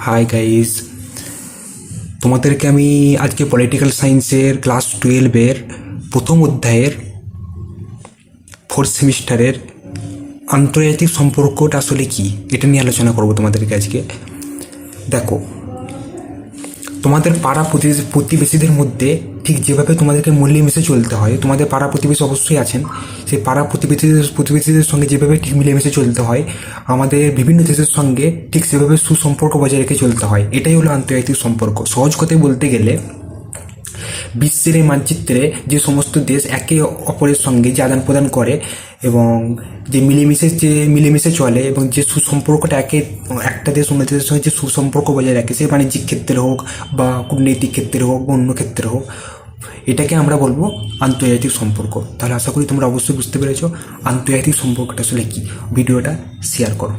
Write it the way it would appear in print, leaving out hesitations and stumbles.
Hi guys, তোমাদেরকে আমি আজকে পলিটিক্যাল সায়েন্সের ক্লাস 12-এর প্রথম অধ্যায়ের ফোর্থ সেমিস্টারের আন্তর্জাতিক সম্পর্কটা আসলে কি এটা নিয়ে আলোচনা করব তোমাদেরকে আজকে। দেখো, তোমাদের পাড়া প্রতিবেশীদের মধ্যে ঠিক যেভাবে তোমাদেরকে মিলেমিশে চলতে হয়, তোমাদের পাড়া প্রতিবেশী অবশ্যই আছেন, সেই পাড়া প্রতিবেশীদের সঙ্গে যেভাবে ঠিক মিলেমিশে চলতে হয়, আমাদের বিভিন্ন দেশের সঙ্গে ঠিক সেভাবে সুসম্পর্ক বজায় রেখে চলতে হয়। এটাই হলো আন্তর্জাতিক সম্পর্ক। সহজ কথায় বলতে গেলে বিশ্বের এই মানচিত্রে যে সমস্ত দেশ একে অপরের সঙ্গে যে আদান প্রদান করে এবং যে মিলেমিশে চলে এবং যে সুসম্পর্কটা একটা দেশ অন্য দেশের সঙ্গে যে সুসম্পর্ক বজায় রাখে, সে বাণিজ্যিক ক্ষেত্রে হোক বা কূটনৈতিক ক্ষেত্রে হোক বা অন্য ক্ষেত্রে হোক, এটাকে আমরা বলবো আন্তর্জাতিক সম্পর্ক। তাহলে আশা করি তোমরা অবশ্যই বুঝতে পেরেছো আন্তর্জাতিক সম্পর্কটা আসলে কি। ভিডিওটা শেয়ার করো।